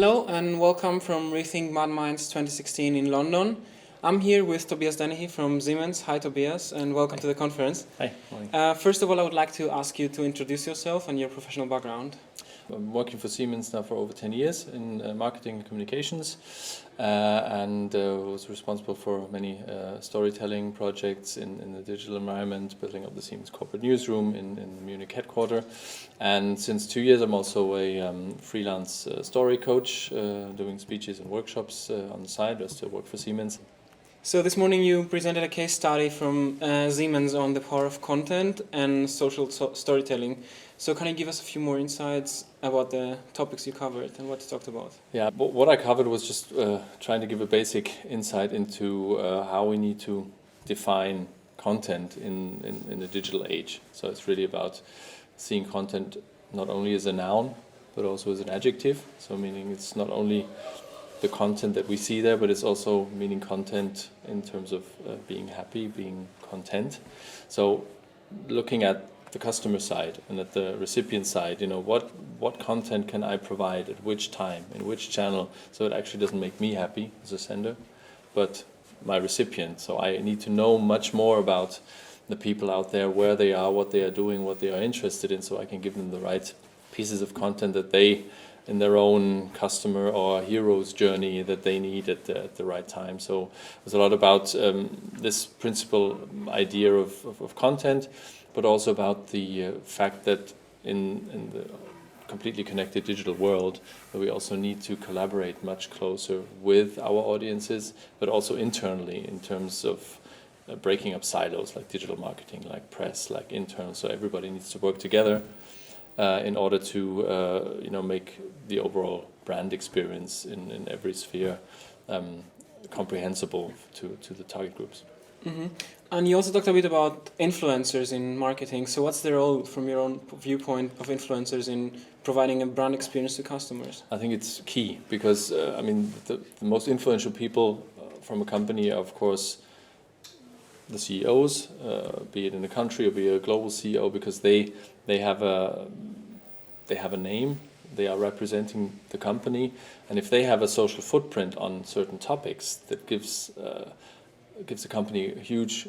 Hello and welcome from Rethink Mad Minds 2016 in London. I'm here with Tobias Dennehy from Siemens. Hi Tobias and welcome to the conference. Hi, morning. First of all, I would like to ask you to introduce yourself and your professional background. I'm working for Siemens now for over 10 years in marketing and communications and was responsible for many storytelling projects in the digital environment, building up the Siemens corporate newsroom in the Munich headquarters. And since 2 years I'm also a freelance story coach, doing speeches and workshops on the side. I still work for Siemens. So this morning you presented a case study from Siemens on the power of content and social storytelling. So can you give us a few more insights about the topics you covered and what you talked about? Yeah, what I covered was just trying to give a basic insight into how we need to define content in the digital age. So it's really about seeing content not only as a noun, but also as an adjective. So meaning it's not only the content that we see there, but it's also meaning content in terms of being happy, being content. So looking at the customer side and at the recipient side, what content can I provide at which time, in which channel, so it actually doesn't make me happy as a sender, but my recipient. So I need to know much more about the people out there, where they are, what they are doing, what they are interested in, so I can give them the right pieces of content that they, in their own customer or hero's journey, that they need at the right time. So there's a lot about this principal idea of content, but also about the fact that in the completely connected digital world, that we also need to collaborate much closer with our audiences, but also internally in terms of breaking up silos like digital marketing, like press, like internal. So everybody needs to work together in order to make the overall brand experience in every sphere comprehensible to the target groups. Mm-hmm. And you also talked a bit about influencers in marketing. So what's the role, from your own viewpoint, of influencers in providing a brand experience to customers? I think it's key because, the most influential people from a company are, of course, the CEOs, be it in a country or be it a global CEO, because they have a name, they are representing the company, and if they have a social footprint on certain topics, that gives the company a huge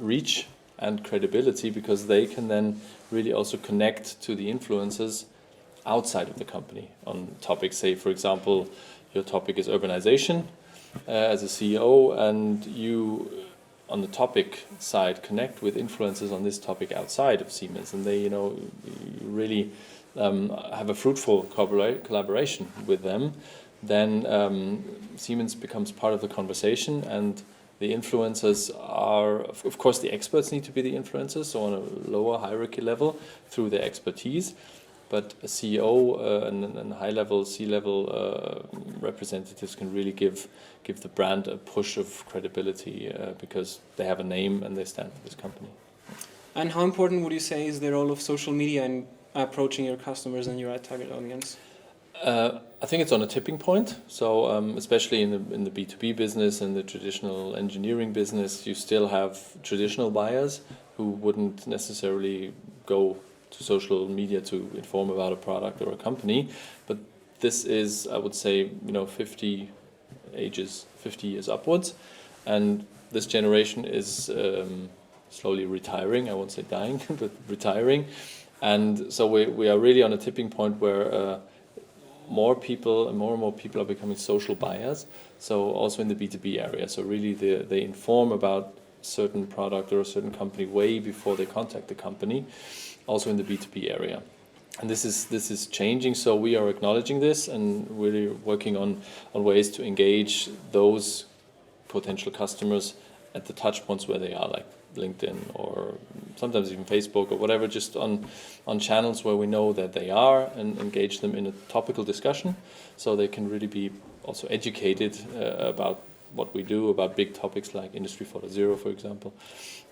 reach and credibility, because they can then really also connect to the influencers outside of the company on topics. Say, for example, your topic is urbanization as a CEO, and you, on the topic side, connect with influencers on this topic outside of Siemens, and they, really have a fruitful collaboration with them. Then Siemens becomes part of the conversation, and the influencers are, of course, the experts need to be the influencers, so on a lower hierarchy level through their expertise. But a CEO and high-level, C-level representatives can really give the brand a push of credibility because they have a name and they stand for this company. And how important would you say is the role of social media in approaching your customers and your target audience? I think it's on a tipping point. So especially in the B2B business and the traditional engineering business, you still have traditional buyers who wouldn't necessarily go to social media to inform about a product or a company. But this is, I would say, 50 years upwards, and this generation is slowly retiring. I won't say dying, but retiring. And so we are really on a tipping point where more and more people are becoming social buyers. So also in the B2B area. So really they inform about certain product or a certain company way before they contact the company. Also in the B2B area. And this is changing. So we are acknowledging this and really working on ways to engage those potential customers at the touch points where they are, like LinkedIn or sometimes even Facebook or whatever, just on channels where we know that they are, and engage them in a topical discussion so they can really be also educated about what we do, about big topics like Industry 4.0, for example.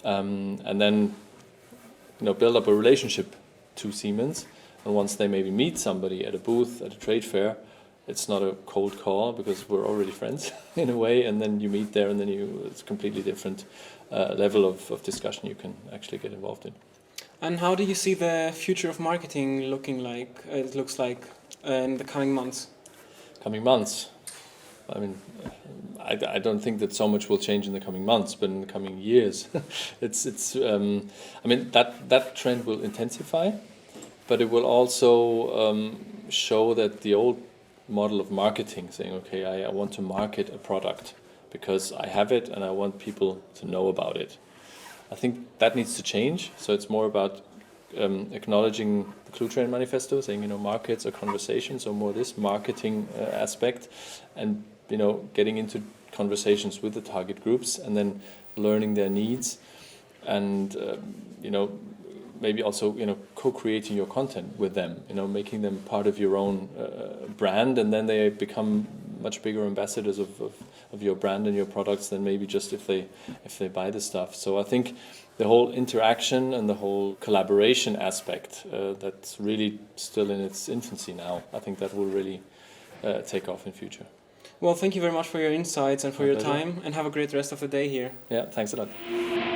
And then build up a relationship to Siemens. And once they maybe meet somebody at a booth, at a trade fair, it's not a cold call because we're already friends in a way, and then you meet there and then it's a completely different level of discussion you can actually get involved in. And how do you see the future of marketing looks like in the coming months? coming months. I mean, I don't think that so much will change in the coming months, but in the coming years, I mean, that trend will intensify, but it will also show that the old model of marketing, saying, okay, I want to market a product because I have it and I want people to know about it. I think that needs to change. So it's more about acknowledging the Clue Train Manifesto, saying, you know, markets are conversations, so more this marketing aspect, and, you know, getting into conversations with the target groups and then learning their needs, and you know, maybe also, you know, co-creating your content with them, you know, making them part of your own brand, and then they become much bigger ambassadors of your brand and your products than maybe just if they buy the stuff. So I think the whole interaction and the whole collaboration aspect, that's really still in its infancy now. I think that will really take off in future. Well, thank you very much for your insights and for My your pleasure. time, and have a great rest of the day here. Yeah, thanks a lot.